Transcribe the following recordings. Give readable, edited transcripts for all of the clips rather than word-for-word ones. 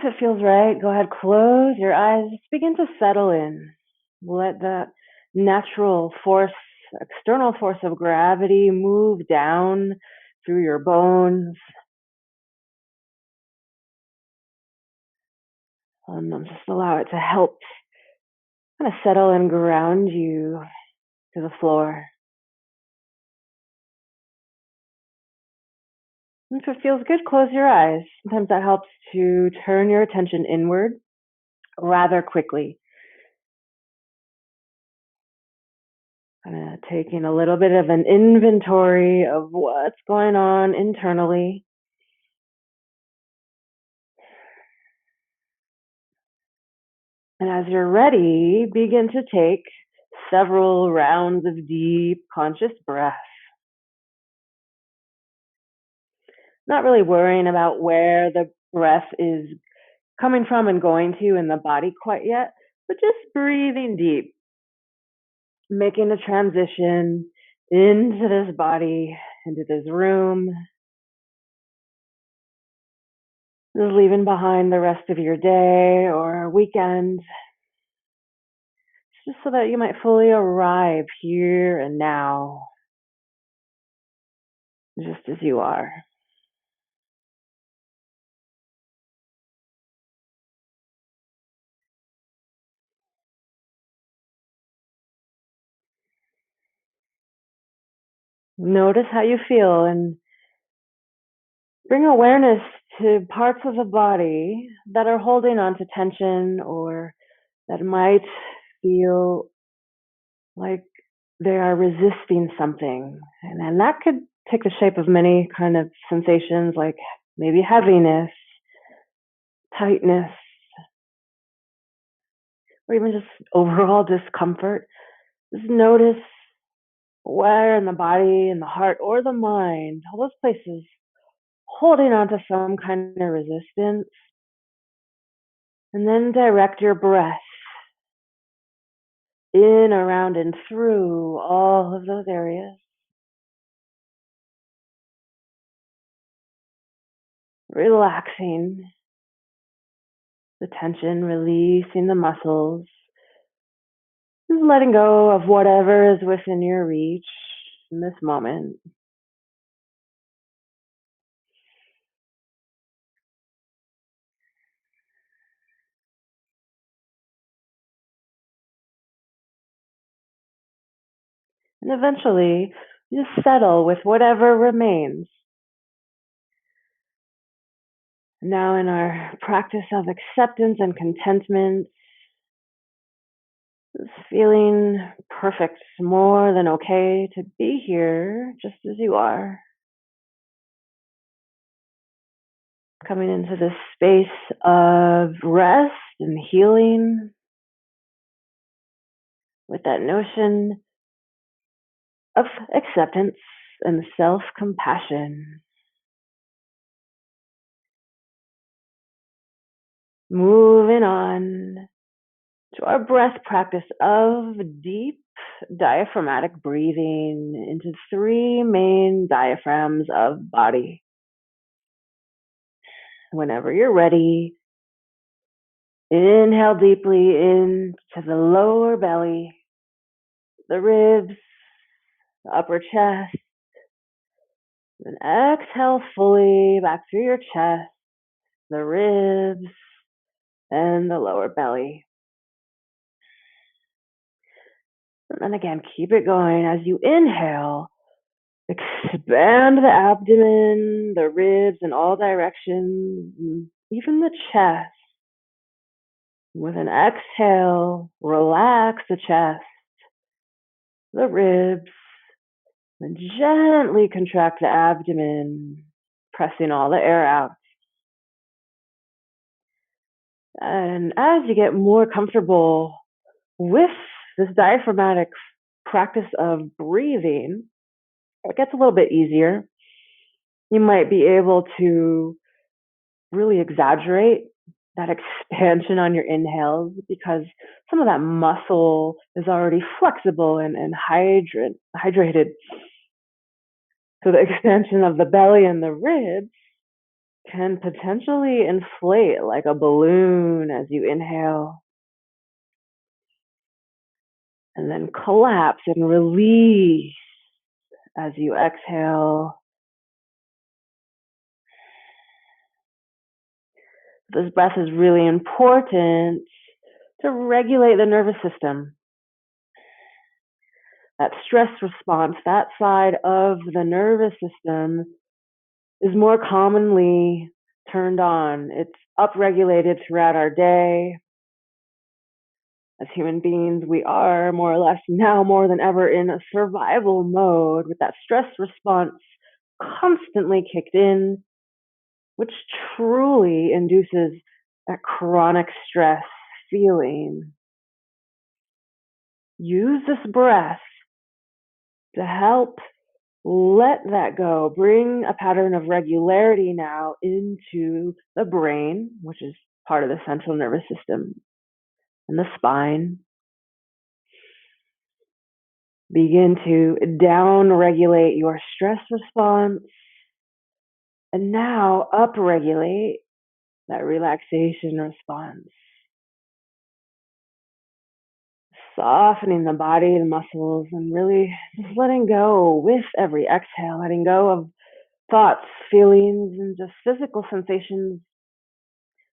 If it feels right, go ahead, close your eyes, just begin to settle in. Let that natural force, external force of gravity move down through your bones. Just allow it to help kind of settle and ground you to the floor. And if it feels good, close your eyes. Sometimes that helps to turn your attention inward rather quickly. Kind of taking a little bit of an inventory of what's going on internally. And as you're ready, begin to take several rounds of deep, conscious breath. Not really worrying about where the breath is coming from and going to in the body quite yet, but just breathing deep, making a transition into this body, into this room, just leaving behind the rest of your day or weekend, just so that you might fully arrive here and now, just as you are. Notice how you feel and bring awareness to parts of the body that are holding on to tension or that might feel like they are resisting something. And then that could take the shape of many kind of sensations like maybe heaviness, tightness, or even just overall discomfort. Just notice where in the body, in the heart, or the mind, all those places holding on to some kind of resistance. And then direct your breath in, around, and through all of those areas. Relaxing the tension, releasing the muscles, just letting go of whatever is within your reach in this moment. And eventually, just settle with whatever remains. Now, in our practice of acceptance and contentment, just feeling perfect, more than okay to be here just as you are. Coming into this space of rest and healing with that notion of acceptance and self-compassion. Moving on to our breath practice of deep diaphragmatic breathing into three main diaphragms of body. Whenever you're ready, inhale deeply into the lower belly, the ribs, the upper chest, and exhale fully back through your chest, the ribs, and the lower belly. And then again, keep it going as you inhale. Expand the abdomen, the ribs in all directions, even the chest. With an exhale, relax the chest, the ribs, and gently contract the abdomen, pressing all the air out. And as you get more comfortable with this diaphragmatic practice of breathing, it gets a little bit easier. You might be able to really exaggerate that expansion on your inhales because some of that muscle is already flexible and hydrated. So the expansion of the belly and the ribs can potentially inflate like a balloon as you inhale and then collapse and release as you exhale. This breath is really important to regulate the nervous system. That stress response, that side of the nervous system, is more commonly turned on. It's upregulated throughout our day. As human beings, we are more or less now more than ever in a survival mode with that stress response constantly kicked in, which truly induces that chronic stress feeling. Use this breath to help let that go. Bring a pattern of regularity now into the brain, which is part of the central nervous system, and the spine. Begin to down regulate your stress response and now up regulate that relaxation response. Softening the body, the muscles, and really just letting go with every exhale, letting go of thoughts, feelings, and just physical sensations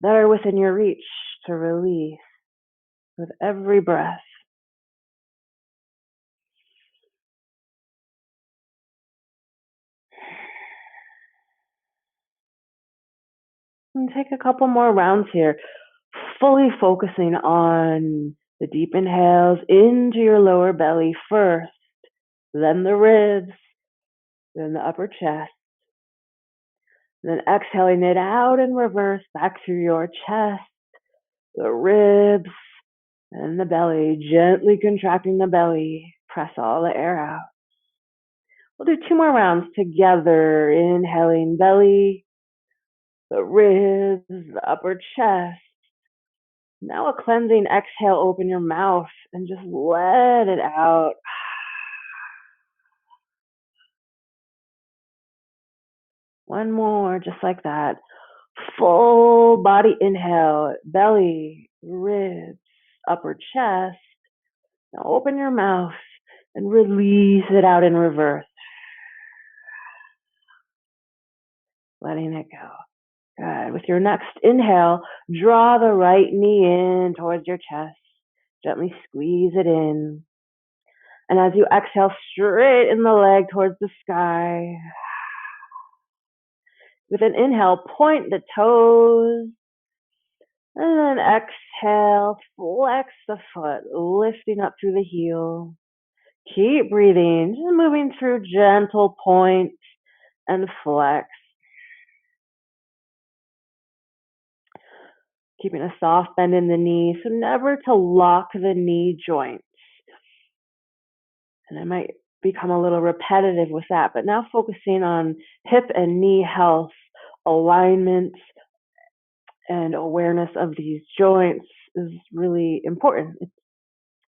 that are within your reach to release with every breath. And take a couple more rounds here, fully focusing on the deep inhales into your lower belly first, then the ribs, then the upper chest, then exhaling it out in reverse back through your chest, the ribs, and the belly, gently contracting the belly. Press all the air out. We'll do two more rounds together. Inhaling belly, the ribs, the upper chest. Now a cleansing exhale, open your mouth and just let it out. One more, just like that. Full body inhale, belly, ribs, upper chest. Now open your mouth and release it out in reverse. Letting it go. Good. With your next inhale, draw the right knee in towards your chest. Gently squeeze it in. And as you exhale, straighten the leg towards the sky. With an inhale, point the toes. And then exhale, flex the foot, lifting up through the heel. Keep breathing, just moving through gentle point and flex. Keeping a soft bend in the knee, so never to lock the knee joints. And I might become a little repetitive with that, but now focusing on hip and knee health, alignment, and awareness of these joints is really important. It's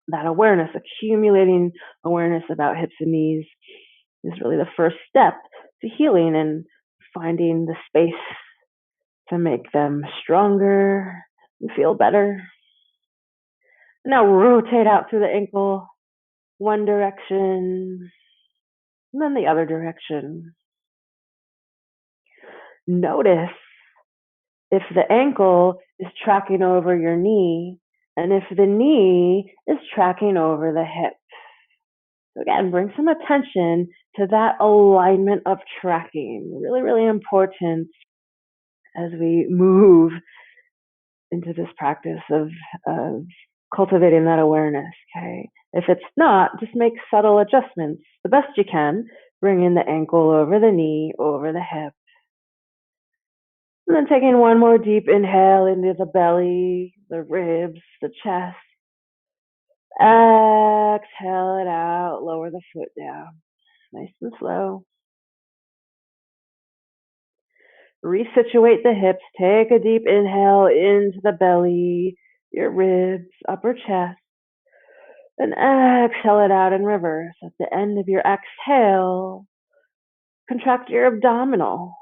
that awareness, accumulating awareness about hips and knees is really the first step to healing and finding the space to make them stronger and feel better. Now rotate out through the ankle, one direction, and then the other direction. Notice if the ankle is tracking over your knee and if the knee is tracking over the hip. So again, bring some attention to that alignment of tracking. Really, really important as we move into this practice of cultivating that awareness, okay? If it's not, just make subtle adjustments the best you can. Bring in the ankle over the knee, over the hip. And then taking one more deep inhale into the belly, the ribs, the chest. Exhale it out, lower the foot down. Nice and slow. Resituate the hips. Take a deep inhale into the belly, your ribs, upper chest. Then exhale it out in reverse. At the end of your exhale, contract your abdominal.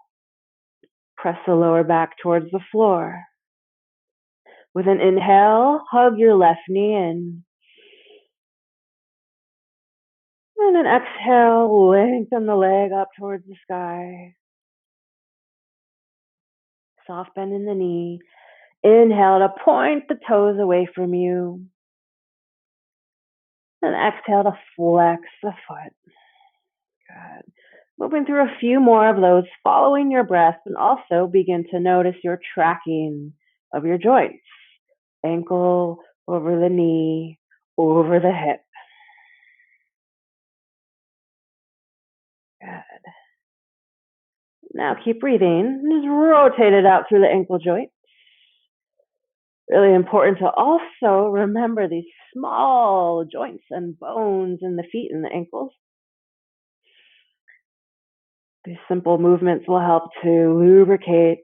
Press the lower back towards the floor. With an inhale, hug your left knee in. And an exhale, lengthen the leg up towards the sky. Soft bend in the knee. Inhale to point the toes away from you. And exhale to flex the foot. Good. Moving through a few more of those, following your breath, and also begin to notice your tracking of your joints. Ankle over the knee, over the hip. Good. Now keep breathing. Just rotate it out through the ankle joint. Really important to also remember these small joints and bones in the feet and the ankles. These simple movements will help to lubricate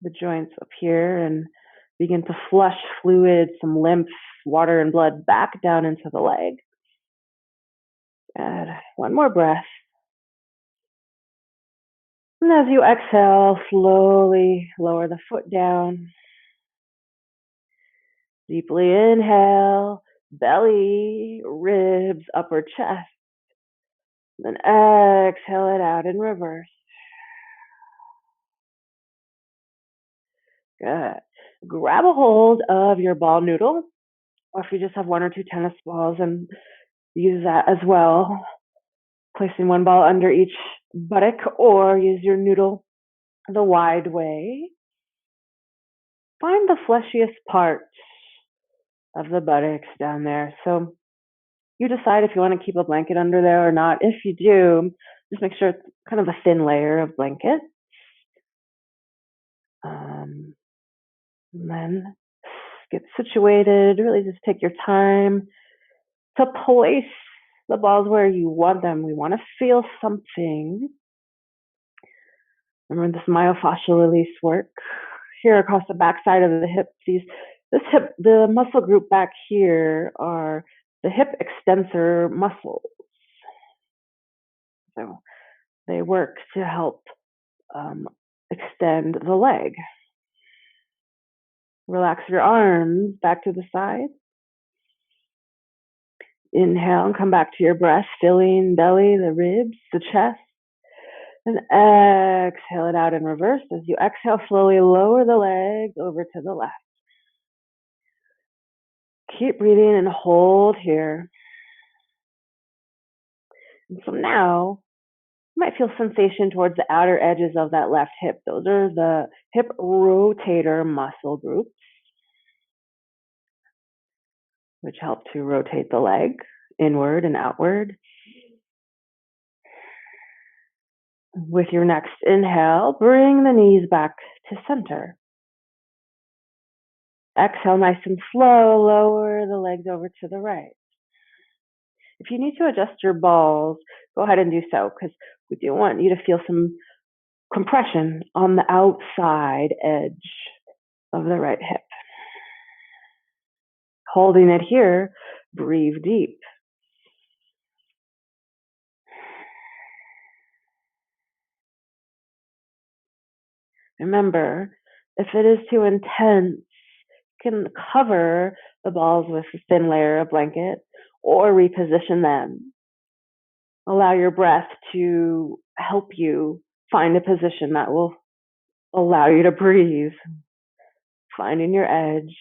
the joints up here and begin to flush fluid, some lymph, water, and blood back down into the leg. Good. One more breath. And as you exhale, slowly lower the foot down. Deeply inhale, belly, ribs, upper chest. Then exhale it out in reverse. Good. Grab a hold of your ball noodle, or if you just have one or two tennis balls, and use that as well. Placing one ball under each buttock, or use your noodle the wide way. Find the fleshiest part of the buttocks down there. So you decide if you want to keep a blanket under there or not. If you do, just make sure it's kind of a thin layer of blanket. And then get situated. Really just take your time to place the balls where you want them. We want to feel something. Remember this myofascial release work here across the backside of the hip. The muscle group back here are the hip extensor muscles. So they work to help extend the leg. Relax your arms back to the side. Inhale and come back to your breath, filling belly, the ribs, the chest. And exhale it out in reverse. As you exhale, slowly lower the leg over to the left. Keep breathing and hold here. And so now, you might feel sensation towards the outer edges of that left hip. Those are the hip rotator muscle groups, which help to rotate the leg inward and outward. With your next inhale, bring the knees back to center. Exhale, nice and slow, lower the legs over to the right. If you need to adjust your balls, go ahead and do so, because we do want you to feel some compression on the outside edge of the right hip. Holding it here, breathe deep. Remember, if it is too intense, you can cover the balls with a thin layer of blanket or reposition them. Allow your breath to help you find a position that will allow you to breathe, finding your edge.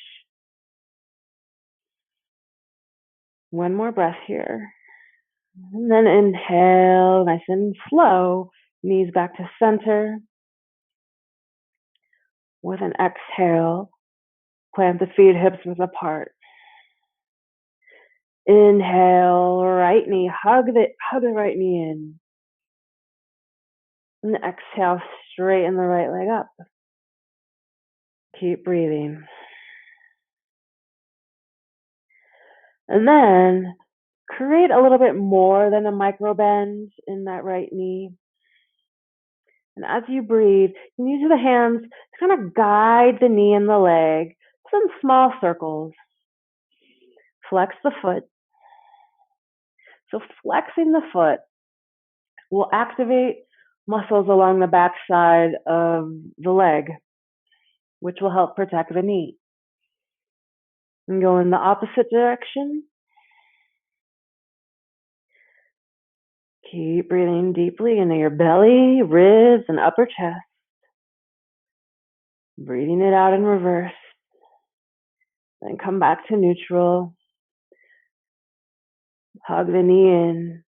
One more breath here. And then inhale, nice and slow, knees back to center. With an exhale, plant the feet hips width apart. Inhale, right knee, hug the right knee in. And exhale, straighten the right leg up. Keep breathing. And then create a little bit more than a micro bend in that right knee. And as you breathe, you can use the hands to kind of guide the knee and the leg, some small circles. Flex the foot. So flexing the foot will activate muscles along the back side of the leg, which will help protect the knee. And go in the opposite direction. Keep breathing deeply into your belly, ribs, and upper chest. Breathing it out in reverse. Then come back to neutral. Hug the knee in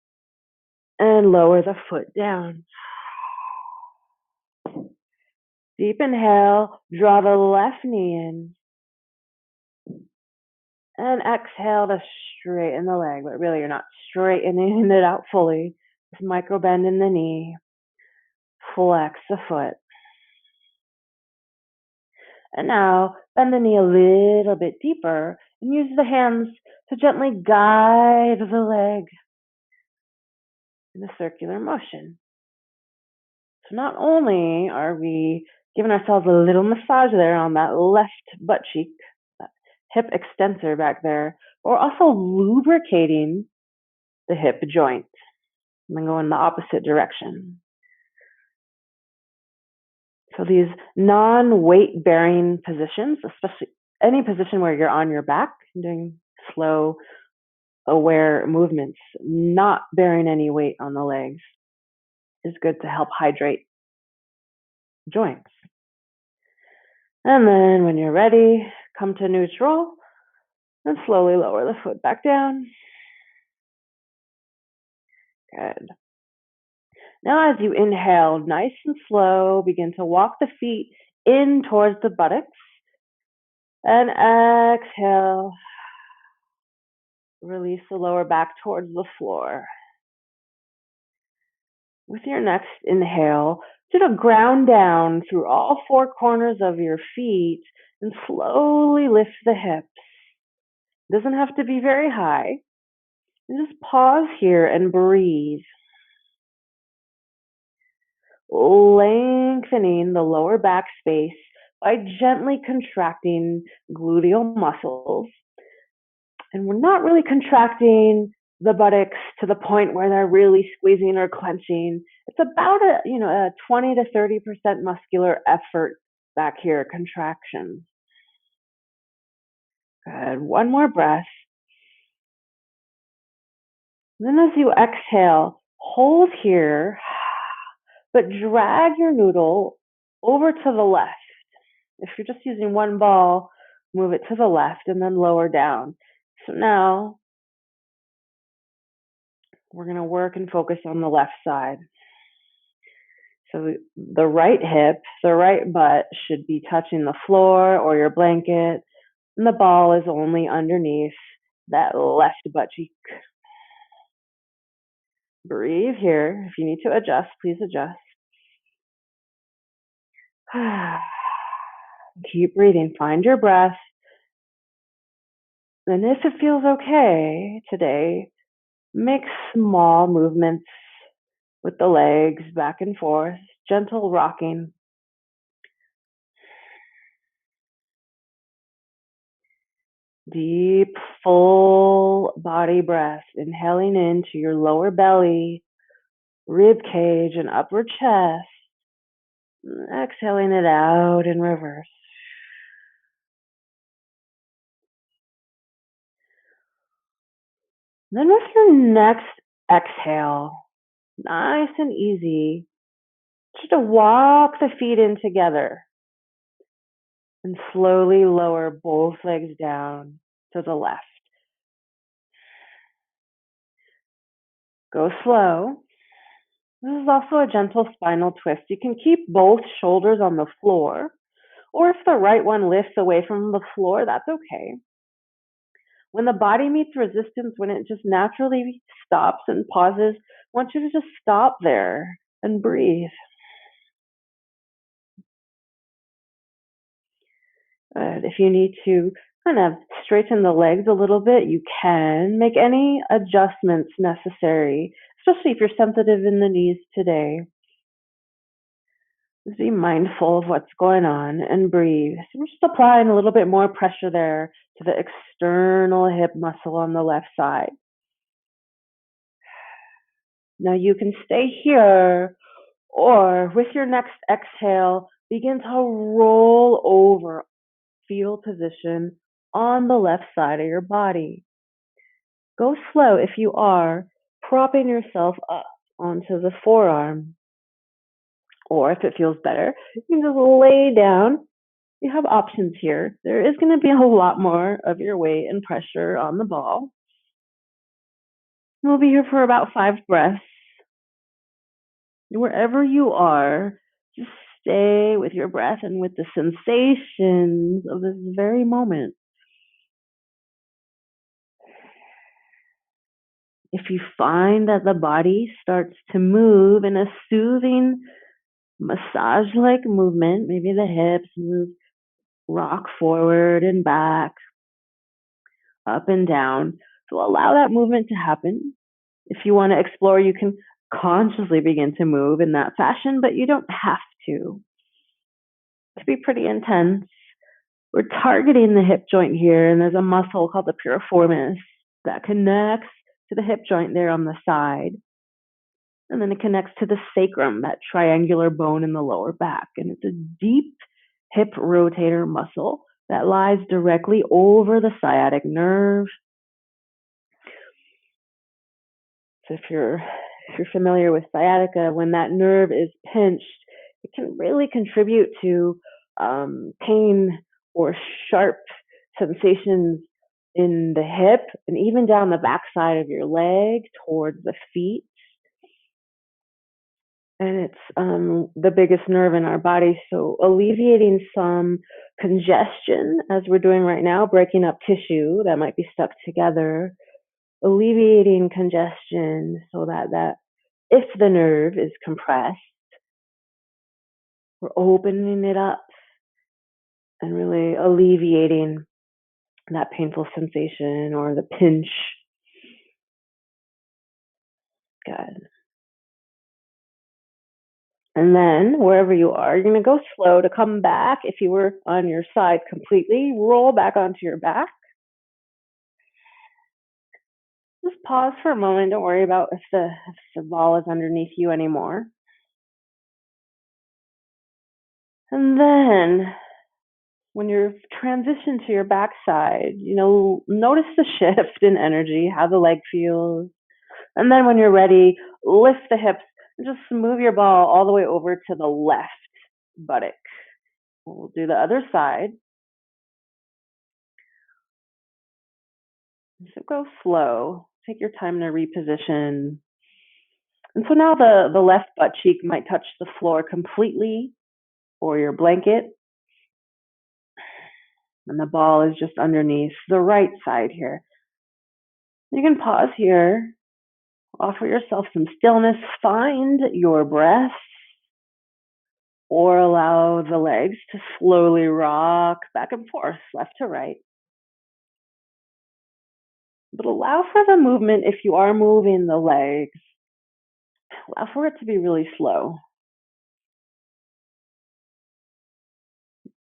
and lower the foot down. Deep inhale, draw the left knee in. And exhale to straighten the leg, but really you're not straightening it out fully. Just micro bend in the knee. Flex the foot. And now bend the knee a little bit deeper and use the hands to gently guide the leg in a circular motion. So not only are we giving ourselves a little massage there on that left butt cheek, that hip extensor back there, but we're also lubricating the hip joint. And then go in the opposite direction. So these non-weight bearing positions, especially any position where you're on your back, doing slow, aware movements, not bearing any weight on the legs, is good to help hydrate joints. And then when you're ready, come to neutral and slowly lower the foot back down. Good. Now as you inhale, nice and slow, begin to walk the feet in towards the buttocks. And exhale, release the lower back towards the floor. With your next inhale, do a ground down through all four corners of your feet and slowly lift the hips. It doesn't have to be very high. And just pause here and breathe. Lengthening the lower back space by gently contracting gluteal muscles. And we're not really contracting the buttocks to the point where they're really squeezing or clenching. It's about a 20 to 30% muscular effort back here, contraction. Good. One more breath. And then as you exhale, hold here, but drag your noodle over to the left. If you're just using one ball, move it to the left and then lower down. So now we're going to work and focus on the left side. So the right hip, the right butt should be touching the floor or your blanket, and the ball is only underneath that left butt cheek. Breathe here. If you need to adjust, please adjust. Keep breathing. Find your breath. And if it feels okay today, make small movements with the legs back and forth, gentle rocking. Deep, full body breath, inhaling into your lower belly, rib cage, and upper chest. Exhaling it out in reverse. Then with your next exhale, nice and easy, just to walk the feet in together and slowly lower both legs down to the left. Go slow. This is also a gentle spinal twist. You can keep both shoulders on the floor, or if the right one lifts away from the floor, that's okay. When the body meets resistance, when it just naturally stops and pauses, I want you to just stop there and breathe. If you need to kind of straighten the legs a little bit, you can make any adjustments necessary, especially if you're sensitive in the knees today. Just be mindful of what's going on and breathe. So we're just applying a little bit more pressure there to the external hip muscle on the left side. Now you can stay here, Or with your next exhale, begin to roll over fetal position on the left side of your body. Go slow if you are, propping yourself up onto the forearm. Or if it feels better, you can just lay down. You have options here. There is going to be a lot more of your weight and pressure on the ball. We'll be here for about 5 breaths. Wherever you are, just stay with your breath and with the sensations of this very moment. If you find that the body starts to move in a soothing massage-like movement, maybe the hips move, rock forward and back, up and down. So allow that movement to happen. If you want to explore, you can consciously begin to move in that fashion, but you don't have to. To be pretty intense. We're targeting the hip joint here, and there's a muscle called the piriformis that connects to the hip joint there on the side. And then it connects to the sacrum, that triangular bone in the lower back. And it's a deep hip rotator muscle that lies directly over the sciatic nerve. So if you're familiar with sciatica, when that nerve is pinched, it can really contribute to pain or sharp sensations in the hip and even down the backside of your leg towards the feet. And it's the biggest nerve in our body. So alleviating some congestion, as we're doing right now, breaking up tissue that might be stuck together, alleviating congestion so that if the nerve is compressed, we're opening it up and really alleviating that painful sensation or the pinch. Good. And then wherever you are, you're going to go slow to come back. If you were on your side completely, roll back onto your back. Just pause for a moment. Don't worry about if the ball is underneath you anymore. And then when you're transitioned to your backside, notice the shift in energy, how the leg feels. And then when you're ready, lift the hips and just move your ball all the way over to the left buttock. We'll do the other side. So go slow. Take your time to reposition. And so now the left butt cheek might touch the floor completely or your blanket. And the ball is just underneath the right side here. You can pause here. Offer yourself some stillness. Find your breath. Or allow the legs to slowly rock back and forth, left to right. But allow for the movement if you are moving the legs. Allow for it to be really slow.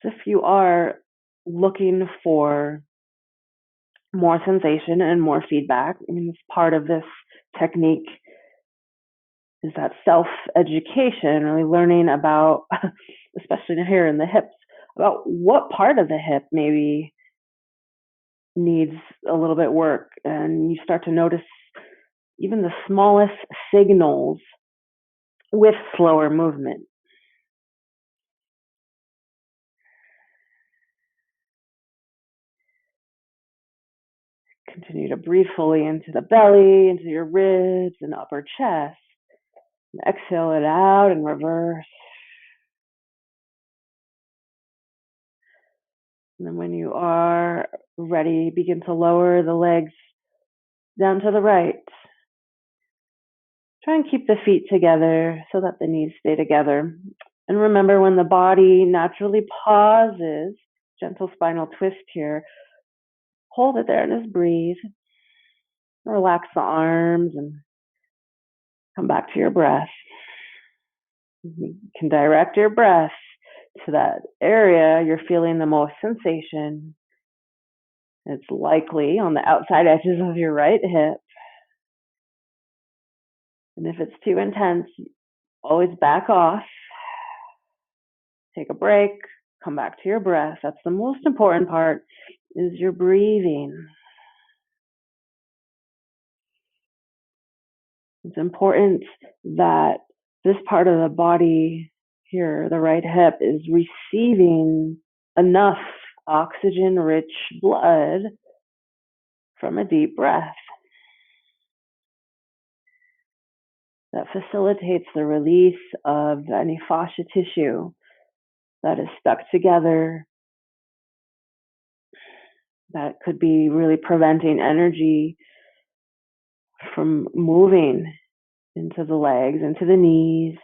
If you are looking for more sensation and more feedback, it's part of this technique is that self-education, really learning about, especially here in the hips, about what part of the hip maybe needs a little bit work. And you start to notice even the smallest signals with slower movement. Continue to breathe fully into the belly, into your ribs and upper chest. And exhale it out in reverse. And then when you are ready, begin to lower the legs down to the right. Try and keep the feet together so that the knees stay together. And remember, when the body naturally pauses, gentle spinal twist here, hold it there and just breathe. Relax the arms and come back to your breath. You can direct your breath to that area you're feeling the most sensation. It's likely on the outside edges of your right hip. And if it's too intense, Always back off, take a break, come back to your breath. That's the most important part, is your breathing. It's important that this part of the body here, the right hip, is receiving enough oxygen rich blood from a deep breath. That facilitates the release of any fascia tissue that is stuck together, that could be really preventing energy from moving into the legs, into the knees.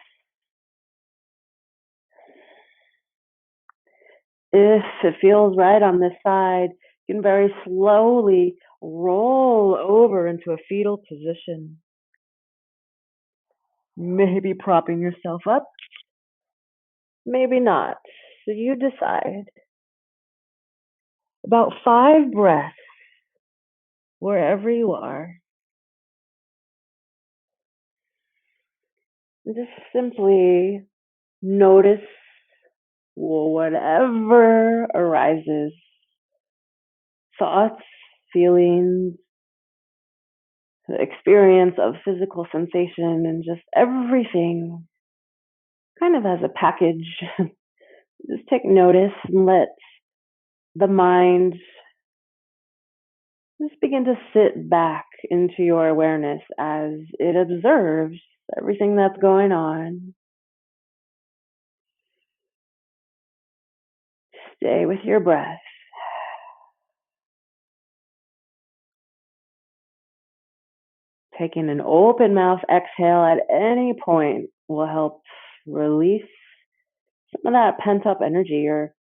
If it feels right on this side, you can very slowly roll over into a fetal position. Maybe propping yourself up, maybe not. So you decide. About 5 breaths wherever you are. And just simply notice whatever arises, thoughts, feelings, the experience of physical sensation, and just everything kind of as a package. Just take notice and let the mind just begin to sit back into your awareness as it observes everything that's going on. Stay with your breath. Taking an open mouth exhale at any point will help release some of that pent up energy or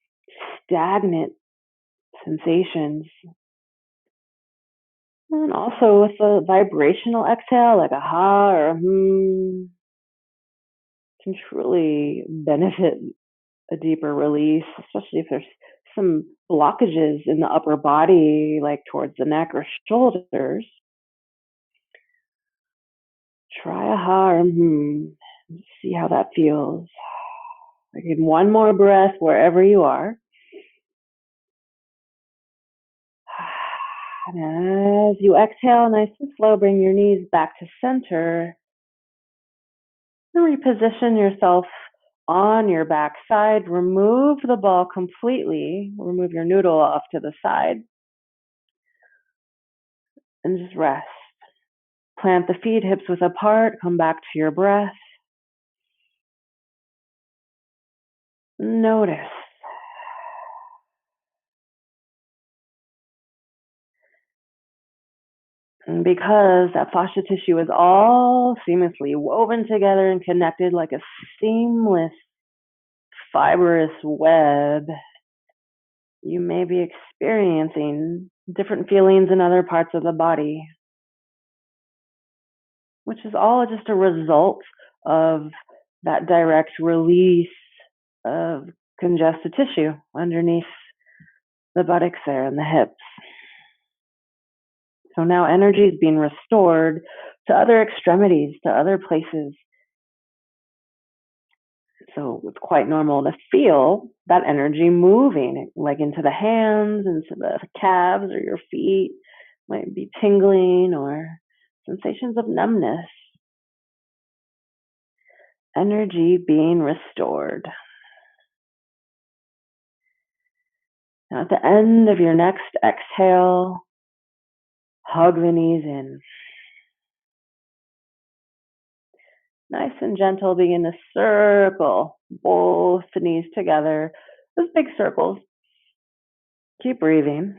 stagnant sensations. And also with a vibrational exhale, like a ha or a can truly benefit a deeper release, especially if there's some blockages in the upper body, like towards the neck or shoulders. Try a ha or see how that feels. Again, one more breath wherever you are. And as you exhale, nice and slow, bring your knees back to center. And reposition yourself on your back side. Remove the ball completely. Remove your noodle off to the side. And just rest. Plant the feet hips width apart. Come back to your breath. Notice. And because that fascia tissue is all seamlessly woven together and connected like a seamless fibrous web, you may be experiencing different feelings in other parts of the body, which is all just a result of that direct release of congested tissue underneath the buttocks there and the hips. So now energy is being restored to other extremities, to other places. So it's quite normal to feel that energy moving, like into the hands, into the calves or your feet, might be tingling or sensations of numbness. Energy being restored. Now at the end of your next exhale, hug the knees in. Nice and gentle, begin to circle both knees together. Those big circles. Keep breathing.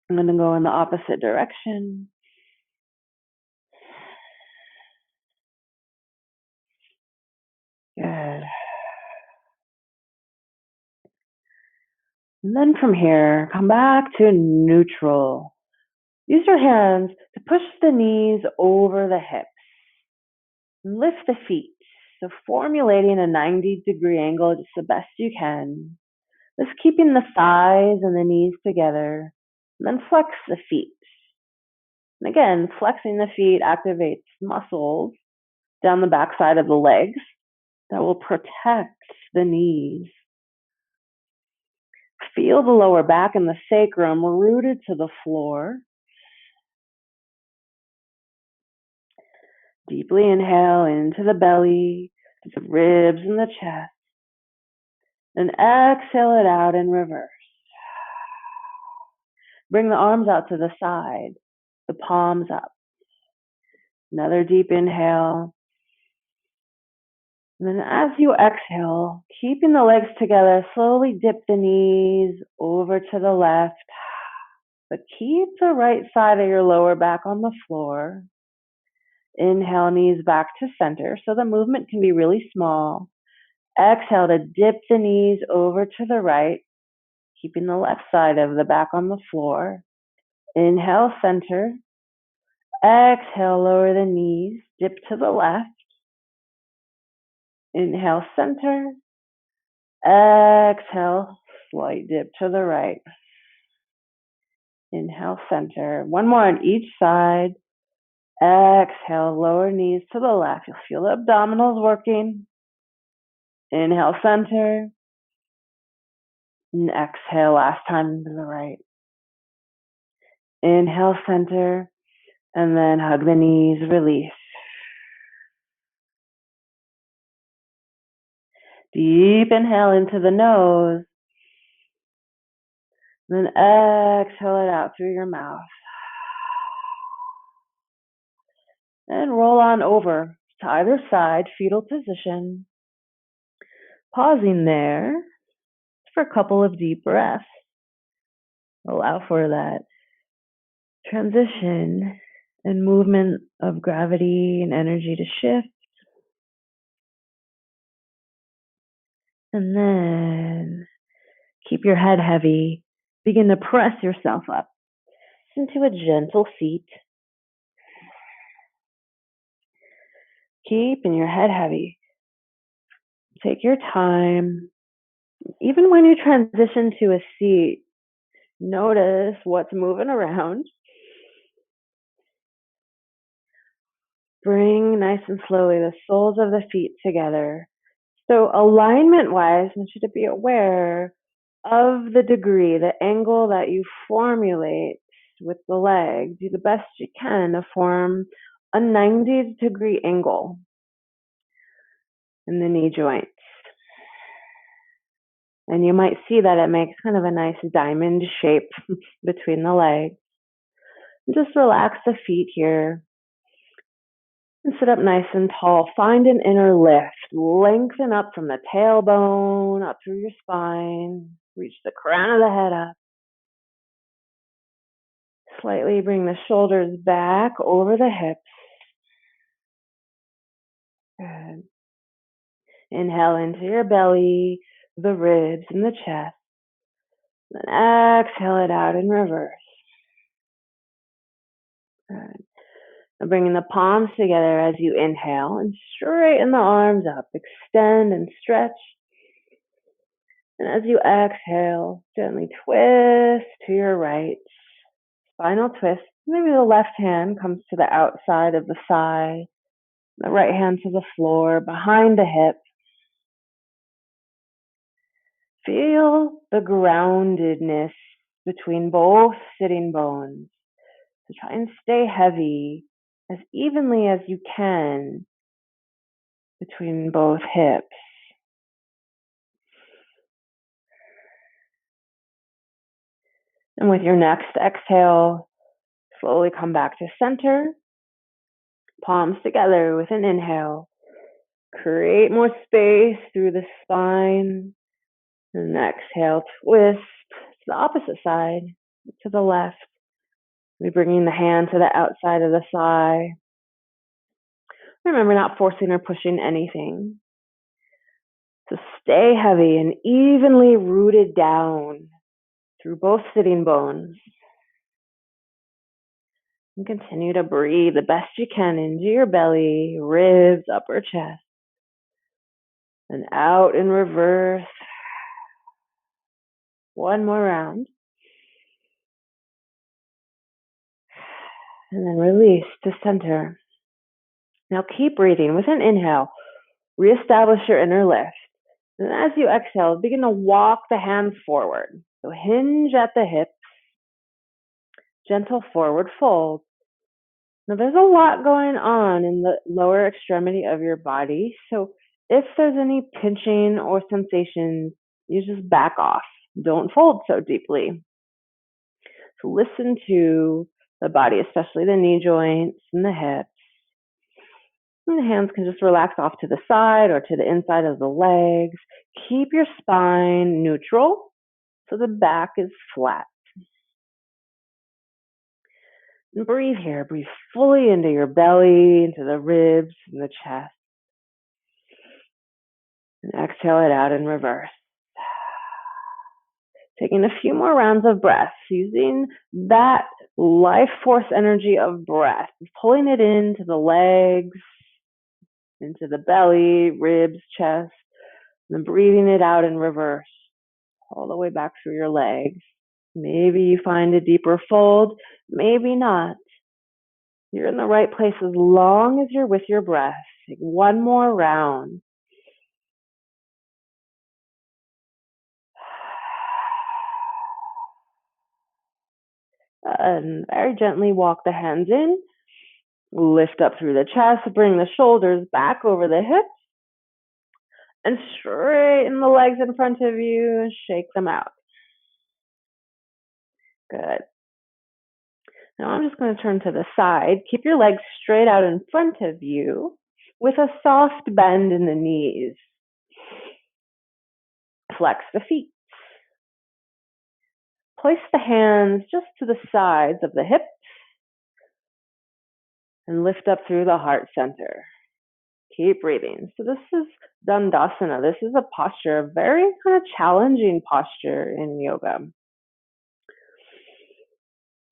I'm going to go in the opposite direction. Good. And then from here, come back to neutral. Use your hands to push the knees over the hips. Lift the feet. So formulating a 90-degree angle just the best you can. Just keeping the thighs and the knees together. And then flex the feet. And again, flexing the feet activates muscles down the backside of the legs that will protect the knees. Feel the lower back and the sacrum rooted to the floor. Deeply inhale into the belly, to the ribs and the chest. And exhale it out in reverse. Bring the arms out to the side, the palms up. Another deep inhale. And then as you exhale, keeping the legs together, slowly dip the knees over to the left, but keep the right side of your lower back on the floor. Inhale, knees back to center, so the movement can be really small. Exhale to dip the knees over to the right, keeping the left side of the back on the floor. Inhale, center. Exhale, lower the knees, dip to the left. Inhale, center. Exhale, slight dip to the right. Inhale, center. One more on each side. Exhale, lower knees to the left. You'll feel the abdominals working. Inhale, center. And exhale, last time to the right. Inhale, center. And then hug the knees, release. Deep inhale into the nose. Then exhale it out through your mouth. And roll on over to either side, fetal position. Pausing there for a couple of deep breaths. Allow for that transition and movement of gravity and energy to shift. And then keep your head heavy. Begin to press yourself up into a gentle seat. Keeping your head heavy. Take your time. Even when you transition to a seat, notice what's moving around. Bring nice and slowly the soles of the feet together. So alignment-wise, I want you to be aware of the degree, the angle that you formulate with the leg. Do the best you can to form a 90-degree angle in the knee joints. And you might see that it makes kind of a nice diamond shape between the legs. And just relax the feet here. And sit up nice and tall. Find an inner lift. Lengthen up from the tailbone, up through your spine. Reach the crown of the head up. Slightly bring the shoulders back over the hips. Good. Inhale into your belly, the ribs, and the chest. Then exhale it out in reverse. Good. And bringing the palms together as you inhale and straighten the arms up. Extend and stretch. And as you exhale, gently twist to your right. Spinal twist. Maybe the left hand comes to the outside of the thigh. The right hand to the floor, behind the hip. Feel the groundedness between both sitting bones. So try and stay heavy as evenly as you can between both hips. And with your next exhale, slowly come back to center. Palms together with an inhale. Create more space through the spine. And exhale, twist to the opposite side, to the left. We're bringing the hand to the outside of the thigh. Remember, not forcing or pushing anything. So stay heavy and evenly rooted down through both sitting bones. And continue to breathe the best you can into your belly, ribs, upper chest. And out in reverse. One more round. And then release to center. Now keep breathing. With an inhale, reestablish your inner lift. And as you exhale, begin to walk the hands forward. So hinge at the hips, gentle forward fold. Now there's a lot going on in the lower extremity of your body. So if there's any pinching or sensations, you just back off. Don't fold so deeply. So listen to the body, especially the knee joints and the hips. And the hands can just relax off to the side or to the inside of the legs. Keep your spine neutral so the back is flat. And breathe here. Breathe fully into your belly, into the ribs and the chest. And exhale it out in reverse. Taking a few more rounds of breath, using that life force energy of breath, pulling it into the legs, into the belly, ribs, chest, and then breathing it out in reverse, all the way back through your legs. Maybe you find a deeper fold, maybe not. You're in the right place as long as you're with your breath. Take one more round. And very gently walk the hands in. Lift up through the chest, bring the shoulders back over the hips, and straighten the legs in front of you and shake them out. Good. Now I'm just going to turn to the side. Keep your legs straight out in front of you with a soft bend in the knees. Flex the feet. Place the hands just to the sides of the hips and lift up through the heart center. Keep breathing. So this is Dandasana. This is a posture, a very kind of challenging posture in yoga.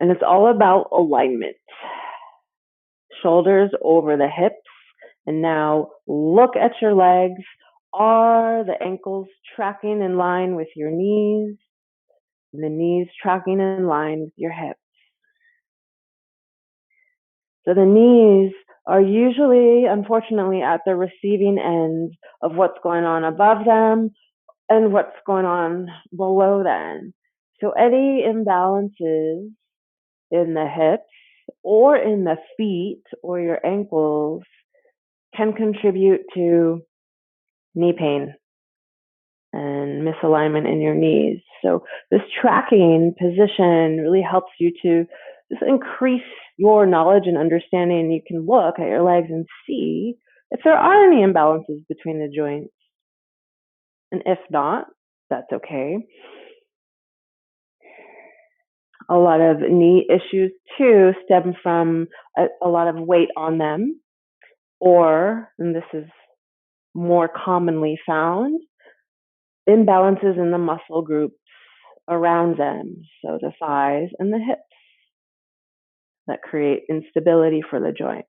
And it's all about alignment. Shoulders over the hips. And now look at your legs. Are the ankles tracking in line with your knees? And the knees tracking in line with your hips. So the knees are usually, unfortunately, at the receiving end of what's going on above them and what's going on below them. So any imbalances in the hips or in the feet or your ankles can contribute to knee pain and misalignment in your knees. So this tracking position really helps you to just increase your knowledge and understanding. You can look at your legs and see if there are any imbalances between the joints. And if not, that's okay. A lot of knee issues too stem from a lot of weight on them, or, and this is more commonly found, imbalances in the muscle groups around them, so the thighs and the hips, that create instability for the joint.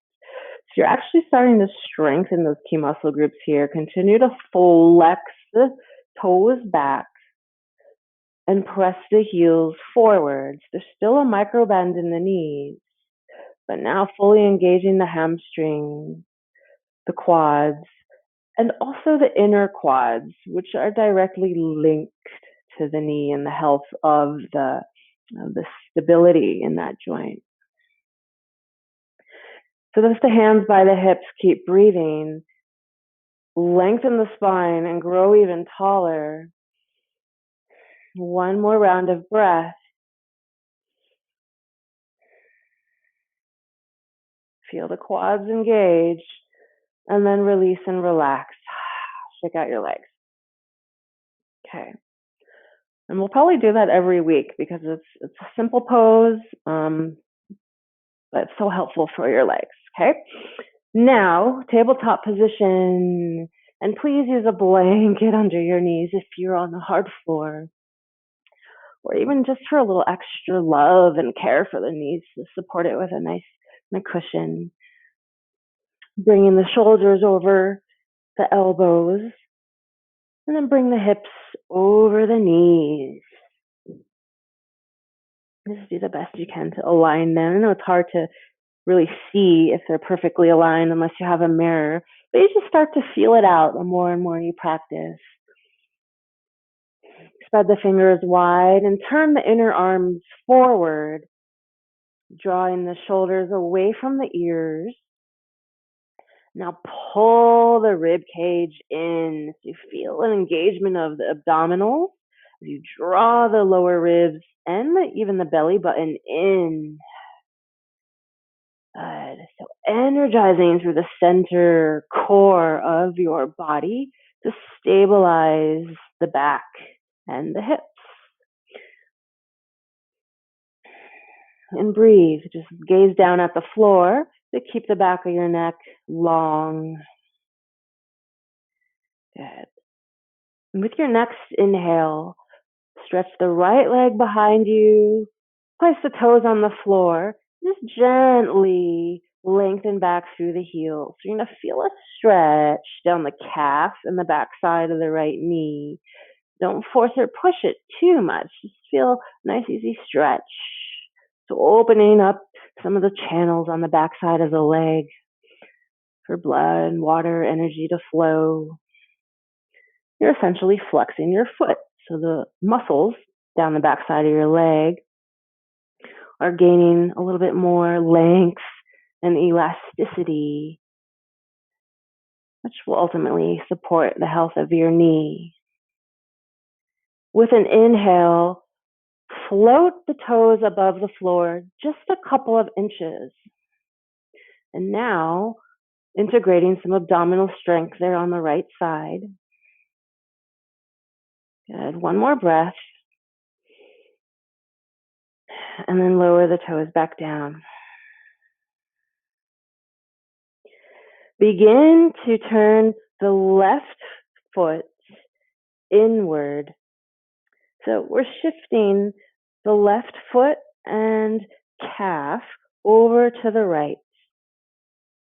So you're actually starting to strengthen those key muscle groups here. Continue to flex the toes back and press the heels forwards. There's still a micro bend in the knees, but now fully engaging the hamstrings, the quads, and also the inner quads, which are directly linked to the knee and the health of the stability in that joint. So lift the hands by the hips, keep breathing, lengthen the spine and grow even taller. One more round of breath. Feel the quads engage, and then release and relax. Shake out your legs. Okay. And we'll probably do that every week because it's a simple pose, but it's so helpful for your legs. Okay. Now, tabletop position, and please use a blanket under your knees if you're on the hard floor, or even just for a little extra love and care for the knees, to support it with a nice cushion. Bringing the shoulders over the elbows, and then bring the hips over the knees. Just do the best you can to align them. I know it's hard to really see if they're perfectly aligned unless you have a mirror. But you just start to feel it out the more and more you practice. Spread the fingers wide and turn the inner arms forward, drawing the shoulders away from the ears. Now pull the rib cage in so you feel an engagement of the abdominals as you draw the lower ribs and even the belly button in. Good. So energizing through the center core of your body to stabilize the back and the hips. And breathe. Just gaze down at the floor to keep the back of your neck long. Good. And with your next inhale, stretch the right leg behind you. Place the toes on the floor. Just gently lengthen back through the heels. So you're going to feel a stretch down the calf and the back side of the right knee. Don't force or push it too much. Just feel a nice, easy stretch. So opening up some of the channels on the back side of the leg for blood and water, energy to flow. You're essentially flexing your foot. So the muscles down the back side of your leg are gaining a little bit more length and elasticity, which will ultimately support the health of your knee. With an inhale, float the toes above the floor just a couple of inches. And now, integrating some abdominal strength there on the right side. Good. One more breath. And then lower the toes back down. Begin to turn the left foot inward. So we're shifting the left foot and calf over to the right.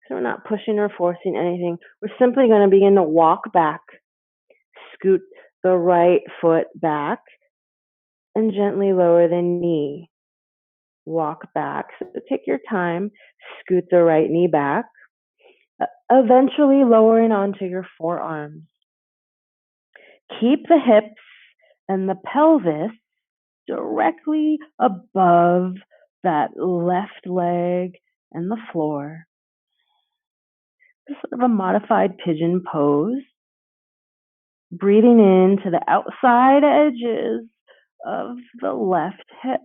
So we're not pushing or forcing anything. We're simply going to begin to walk back, scoot the right foot back, and gently lower the knee. Walk back. So take your time, scoot the right knee back, eventually lowering onto your forearms. Keep the hips and the pelvis directly above that left leg and the floor. Just sort of a modified pigeon pose. Breathing into the outside edges of the left hip.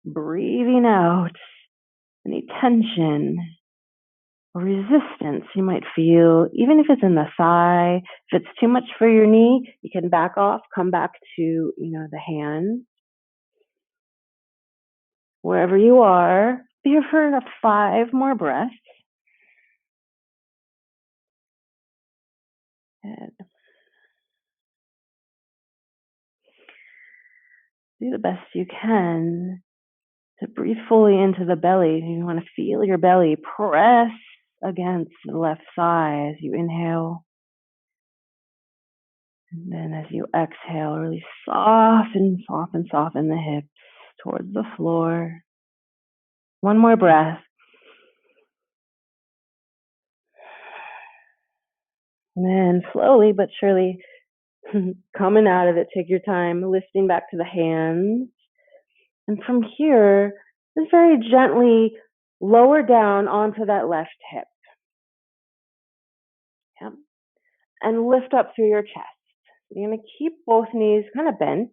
Breathing out any tension or resistance you might feel, even if it's in the thigh. If it's too much for your knee, you can back off, come back to, the hand. Wherever you are, be here for 5 more breaths. And do the best you can to breathe fully into the belly. You want to feel your belly press against the left thigh as you inhale. And then as you exhale, really soften the hips towards the floor. One more breath. And then slowly but surely coming out of it, take your time, lifting back to the hands. And from here, just very gently lower down onto that left hip. Yep. And lift up through your chest. You're going to keep both knees kind of bent.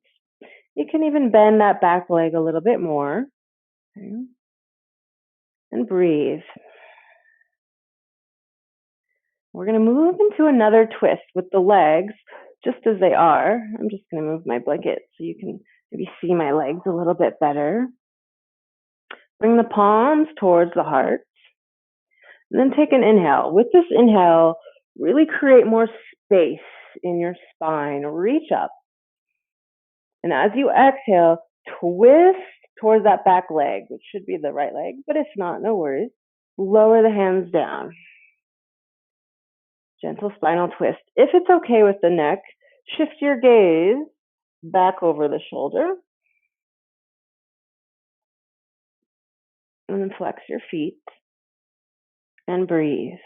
You can even bend that back leg a little bit more. Okay. And breathe. We're going to move into another twist with the legs just as they are. I'm just going to move my blanket so you can maybe see my legs a little bit better. Bring the palms towards the heart. And then take an inhale. With this inhale, really create more space in your spine. Reach up. And as you exhale, twist towards that back leg, which should be the right leg, but if not, no worries. Lower the hands down. Gentle spinal twist. If it's okay with the neck, shift your gaze back over the shoulder. And then flex your feet. and breathe.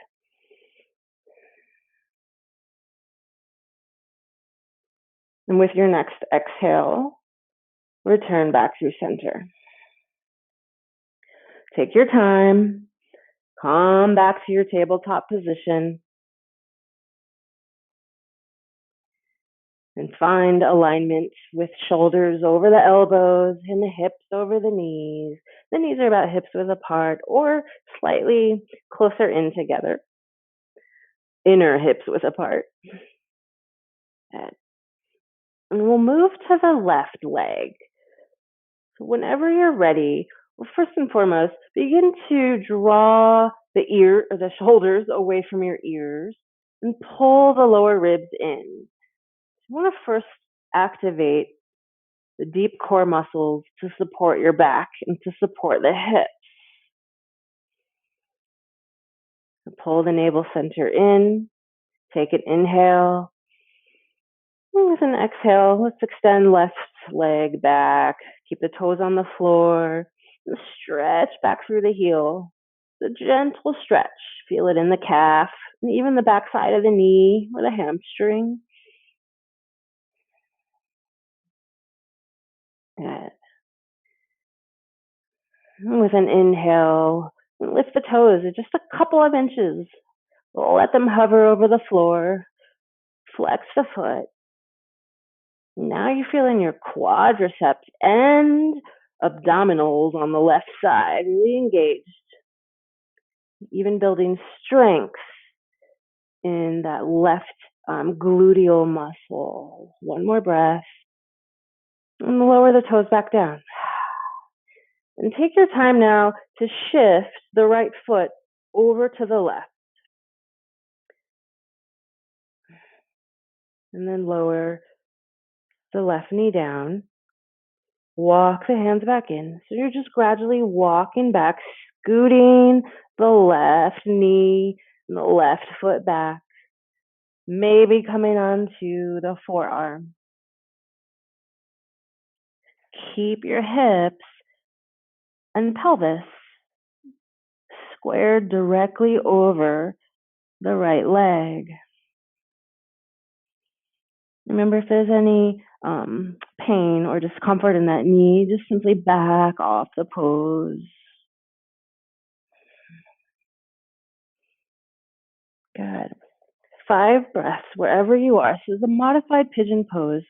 And with your next exhale, return back through center. Take your time, come back to your tabletop position, and find alignment with shoulders over the elbows and the hips over the knees. The knees are about hips width apart or slightly closer in together. Inner hips width apart. And we'll move to the left leg. So whenever you're ready, well, first and foremost, begin to draw the ear or the shoulders away from your ears and pull the lower ribs in. You want to first activate the deep core muscles to support your back and to support the hips. So pull the navel center in, take an inhale. And with an exhale, let's extend left leg back, keep the toes on the floor, and stretch back through the heel. It's a gentle stretch. Feel it in the calf, and even the back side of the knee or the hamstring. Good. With an inhale, lift the toes just a couple of inches. Let them hover over the floor. Flex the foot. Now you're feeling your quadriceps and abdominals on the left side really engaged. Even building strength in that left gluteal muscle. One more breath. And lower the toes back down. And take your time now to shift the right foot over to the left. And then lower the left knee down. Walk the hands back in. So you're just gradually walking back, scooting the left knee and the left foot back. Maybe coming onto the forearm. Keep your hips and pelvis squared directly over the right leg. Remember, if there's any pain or discomfort in that knee, just simply back off the pose. Good. 5 breaths wherever you are. So it's a modified pigeon pose.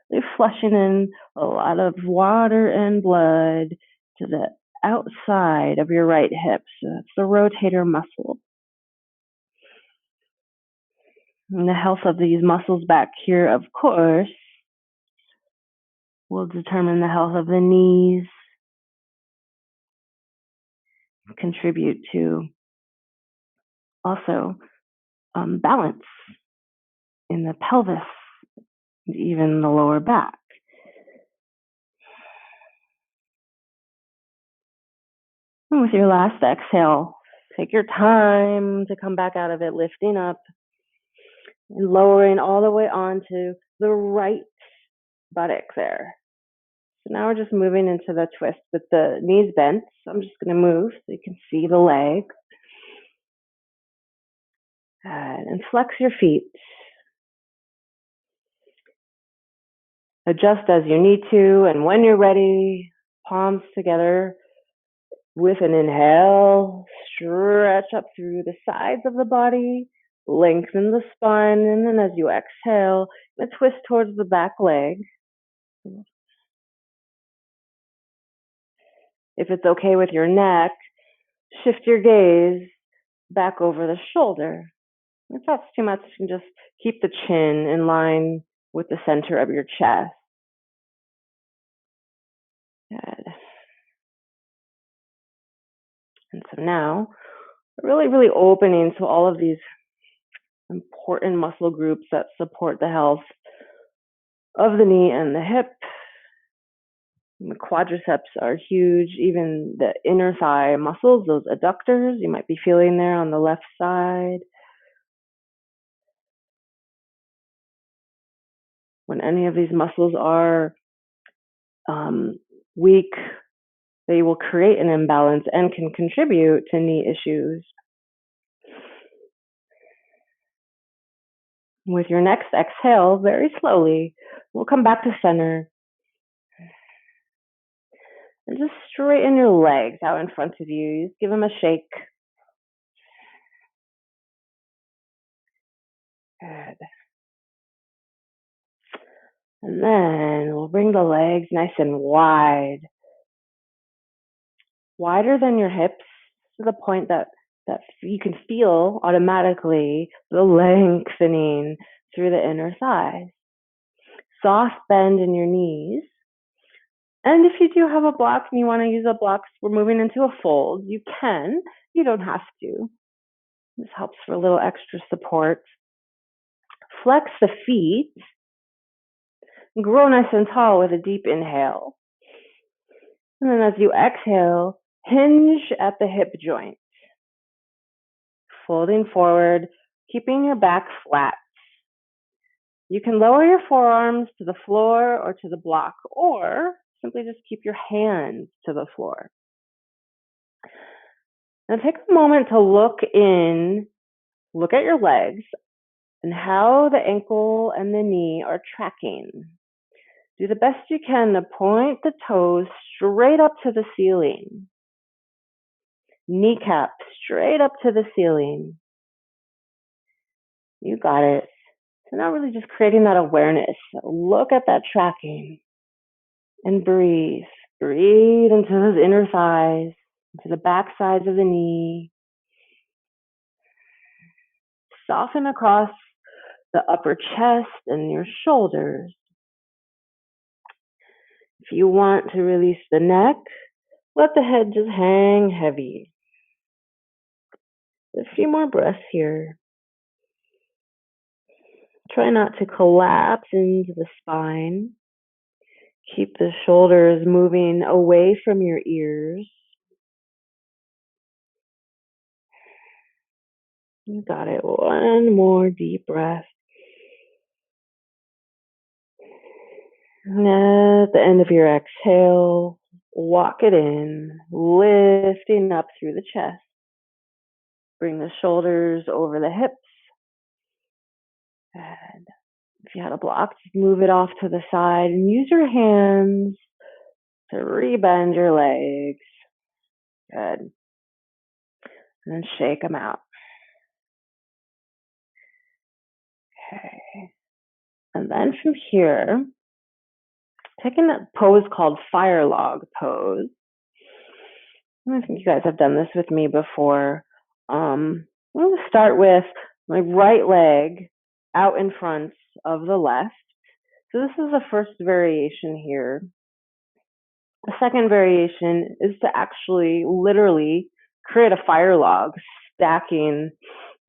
They're flushing in a lot of water and blood to the outside of your right hip. So that's the rotator muscle. And the health of these muscles back here, of course, will determine the health of the knees, contribute to also balance in the pelvis, and even the lower back. And with your last exhale, take your time to come back out of it, lifting up and lowering all the way onto the right buttock there. So now we're just moving into the twist with the knees bent. So I'm just going to move so you can see the leg. And flex your feet. Adjust as you need to, and when you're ready, palms together. With an inhale, stretch up through the sides of the body, lengthen the spine, and then as you exhale, twist towards the back leg. If it's okay with your neck, shift your gaze back over the shoulder. If that's too much, you can just keep the chin in line with the center of your chest. Good. And so now, really opening to all of these important muscle groups that support the health of the knee and the hip. The quadriceps are huge, even the inner thigh muscles, those adductors, you might be feeling there on the left side. When any of these muscles are weak, they will create an imbalance and can contribute to knee issues. With your next exhale, very slowly, we'll come back to center and just straighten your legs out in front of you. Just give them a shake. Good. And then we'll bring the legs nice and wide, wider than your hips, to the point that you can feel automatically the lengthening through the inner thighs. Soft bend in your knees. And if you do have a block and you want to use a block, we're moving into a fold, you can. You don't have to. This helps for a little extra support. Flex the feet. Grow nice and tall with a deep inhale. And then as you exhale, hinge at the hip joint. Folding forward, keeping your back flat. You can lower your forearms to the floor or to the block, or simply just keep your hands to the floor. Now take a moment to look at your legs and how the ankle and the knee are tracking. Do the best you can to point the toes straight up to the ceiling. Kneecap straight up to the ceiling. You got it. So now really just creating that awareness. Look at that tracking and breathe. Breathe into those inner thighs, into the back sides of the knee. Soften across the upper chest and your shoulders. If you want to release the neck, let the head just hang heavy. A few more breaths here. Try not to collapse into the spine. Keep the shoulders moving away from your ears. You got it. One more deep breath. And at the end of your exhale, walk it in, lifting up through the chest. Bring the shoulders over the hips. And if you had a block, just move it off to the side and use your hands to rebend your legs. Good. And then shake them out. Okay. And then from here, taking that pose called fire log pose. I think you guys have done this with me before. I'm going to start with my right leg out in front of the left. So this is the first variation here. The second variation is to actually literally create a fire log, stacking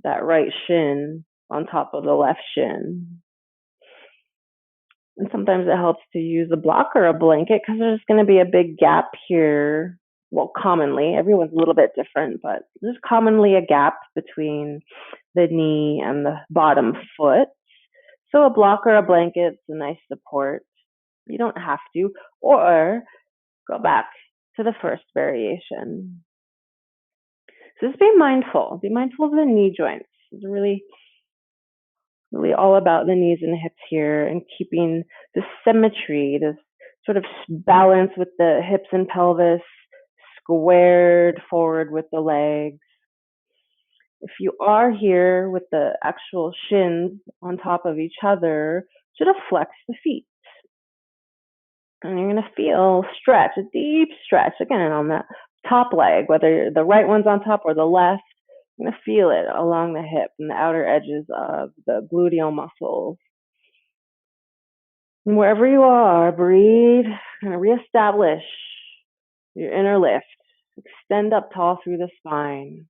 that right shin on top of the left shin. And sometimes it helps to use a block or a blanket because there's going to be a big gap here. Well, commonly, everyone's a little bit different, but there's commonly a gap between the knee and the bottom foot. So a block or a blanket's a nice support. You don't have to. Or go back to the first variation. So just be mindful. Be mindful of the knee joints. It's really all about the knees and the hips here and keeping the symmetry, this sort of balance with the hips and pelvis, squared forward with the legs. If you are here with the actual shins on top of each other, sort of flex the feet. And you're going to feel stretch, a deep stretch, again, on that top leg, whether the right one's on top or the left. You're going to feel it along the hip and the outer edges of the gluteal muscles. And wherever you are, breathe, kind of reestablish your inner lift. Extend up tall through the spine.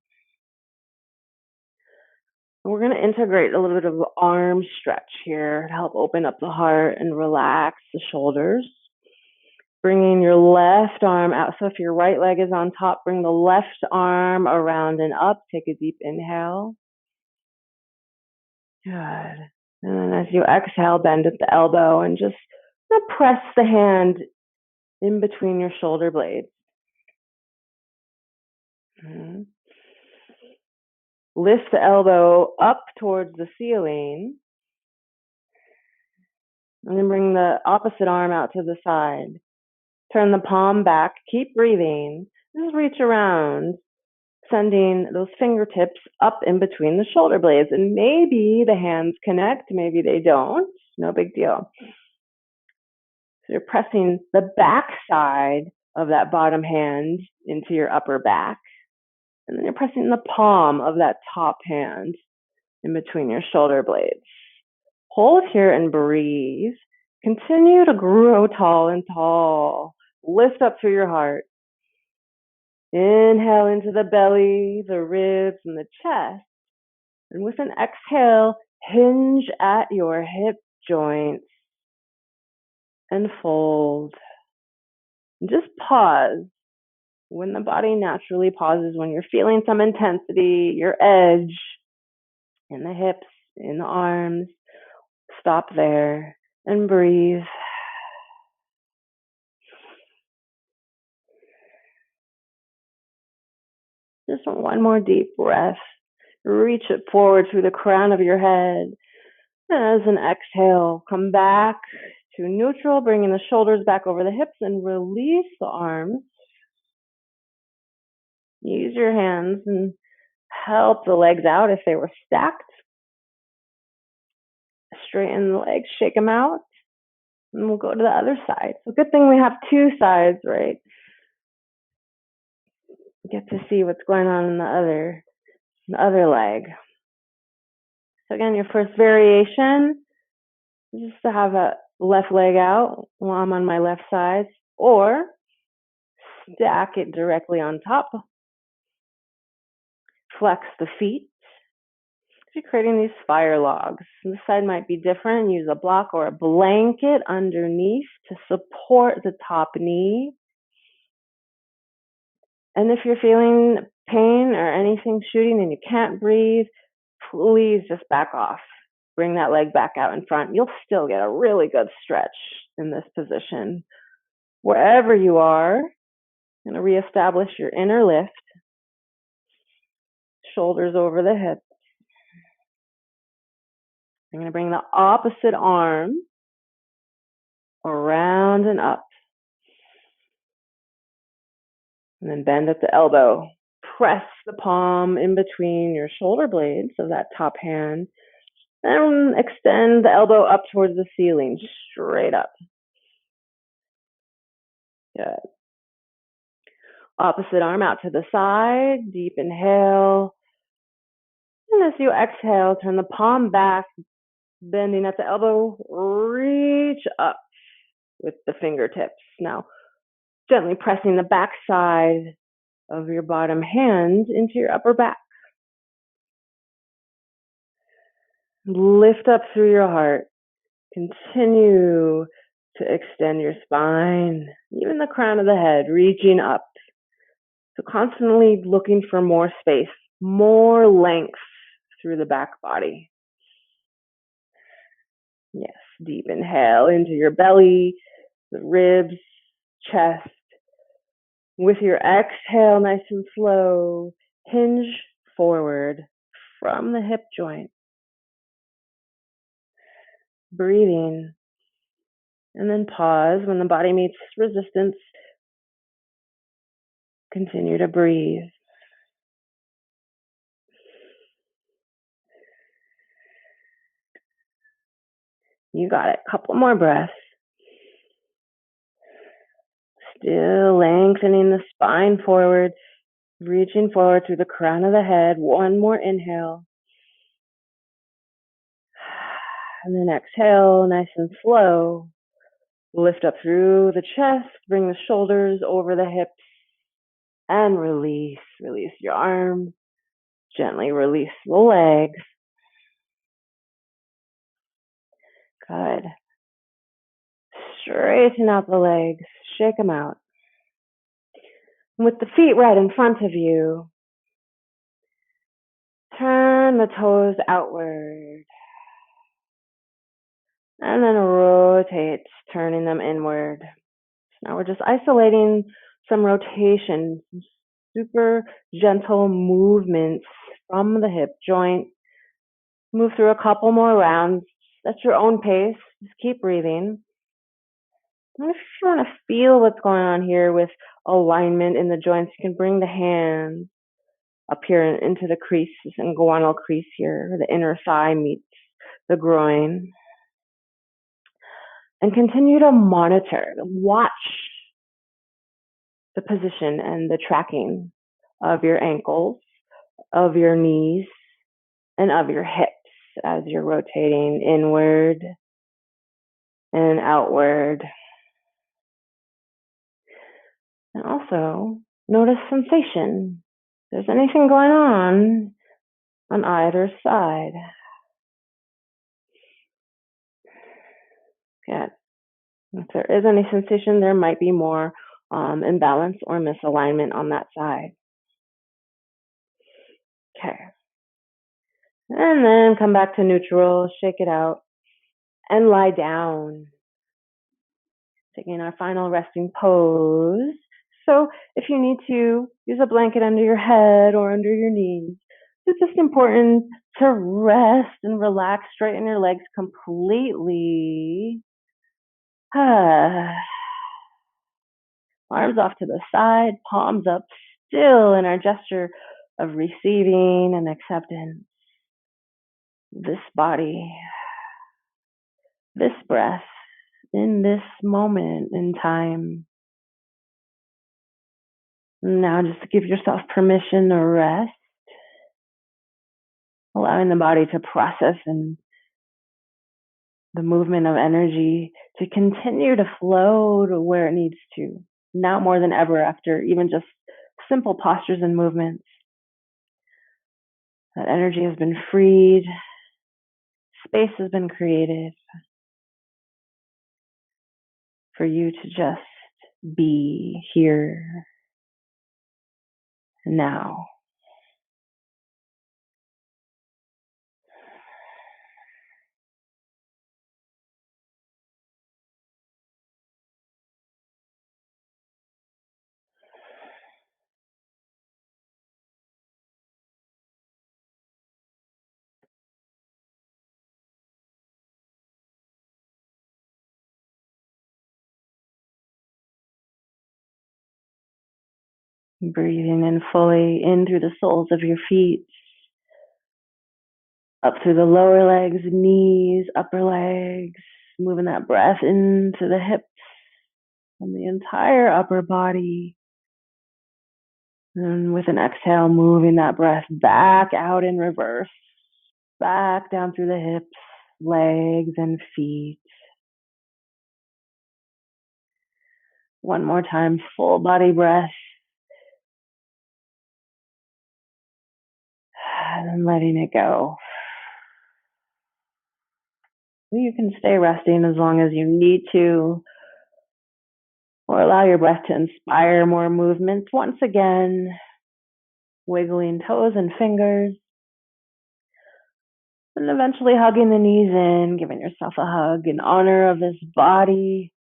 And we're going to integrate a little bit of arm stretch here to help open up the heart and relax the shoulders. Bringing your left arm out. So if your right leg is on top, bring the left arm around and up. Take a deep inhale. Good. And then as you exhale, bend at the elbow and just press the hand in between your shoulder blades. Mm-hmm. Lift the elbow up towards the ceiling And then bring the opposite arm out to the side. Turn the palm back. Keep breathing. Just reach around, sending those fingertips up in between the shoulder blades. And maybe the hands connect, maybe they don't. No big deal. So you're pressing the back side of that bottom hand into your upper back. And then you're pressing the palm of that top hand in between your shoulder blades. Hold here and breathe. Continue to grow tall and tall. Lift up through your heart. Inhale into the belly, the ribs, and the chest. And with an exhale, hinge at your hip joints and fold. And just pause when the body naturally pauses, when you're feeling some intensity, your edge in the hips, in the arms. Stop there and breathe. Just one more deep breath. Reach it forward through the crown of your head. And as an exhale, come back to neutral, bringing the shoulders back over the hips and release the arms. Use your hands and help the legs out if they were stacked. Straighten the legs, shake them out, and we'll go to the other side. So good thing we have two sides, right? Get to see what's going on in the other leg. So again, your first variation is just to have a left leg out while I'm on my left side, or stack it directly on top. Flex the feet. You're creating these fire logs. This side might be different. Use a block or a blanket underneath to support the top knee. And if you're feeling pain or anything shooting and you can't breathe, please just back off. Bring that leg back out in front. You'll still get a really good stretch in this position. Wherever you are, you're going to reestablish your inner lift. Shoulders over the hips. I'm going to bring the opposite arm around and up. And then bend at the elbow. Press the palm in between your shoulder blades of that top hand. And extend the elbow up towards the ceiling, straight up. Good. Opposite arm out to the side. Deep inhale. And as you exhale, turn the palm back, bending at the elbow. Reach up with the fingertips. Now, gently pressing the back side of your bottom hand into your upper back. Lift up through your heart. Continue to extend your spine, even the crown of the head, reaching up. So constantly looking for more space, more length through the back body. Yes, deep inhale into your belly, the ribs, chest. With your exhale, nice and slow, hinge forward from the hip joint. Breathing. And then pause when the body meets resistance. Continue to breathe. You got it. Couple more breaths. Still lengthening the spine forward, reaching forward through the crown of the head. One more inhale. And then exhale, nice and slow. Lift up through the chest, bring the shoulders over the hips, and release. Release your arms. Gently release the legs. Good. Straighten out the legs. Shake them out. With the feet right in front of you, turn the toes outward. And then rotate, turning them inward. Now we're just isolating some rotation, super gentle movements from the hip joint. Move through a couple more rounds at your own pace. Just keep breathing. And if you want to feel what's going on here with alignment in the joints, you can bring the hands up here into the crease and guanal crease here. The inner thigh meets the groin. And continue to monitor, watch the position and the tracking of your ankles, of your knees, and of your hips as you're rotating inward and outward. And also notice sensation. If there's anything going on either side. Good. If there is any sensation, there might be more imbalance or misalignment on that side. Okay. And then come back to neutral, shake it out, and lie down. Taking our final resting pose. So if you need to, use a blanket under your head or under your knees. It's just important to rest and relax, straighten your legs completely. Arms off to the side, palms up, still in our gesture of receiving and acceptance. This body, this breath, in this moment in time. Now just give yourself permission to rest, allowing the body to process and the movement of energy to continue to flow to where it needs to. Now more than ever, after even just simple postures and movements, that energy has been freed, space has been created for you to just be here now. Breathing in fully in through the soles of your feet, up through the lower legs, knees, upper legs, moving that breath into the hips and the entire upper body. And with an exhale, moving that breath back out in reverse, back down through the hips, legs, and feet. One more time, full body breath. And then letting it go. You can stay resting as long as you need to, or allow your breath to inspire more movement. Once again, wiggling toes and fingers, and eventually hugging the knees in, giving yourself a hug in honor of this body,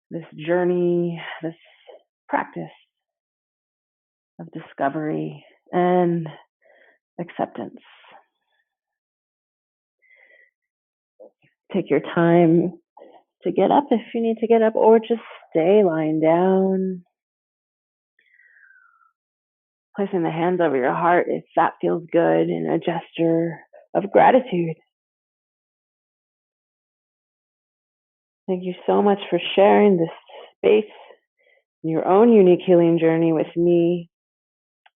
this journey, this practice of discovery and acceptance. Take your time to get up if you need to get up, or just stay lying down. Placing the hands over your heart if that feels good, in a gesture of gratitude. Thank you so much for sharing this space, your own unique healing journey with me.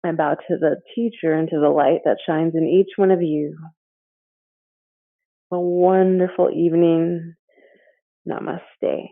I bow to the teacher and to the light that shines in each one of you. A wonderful evening. Namaste.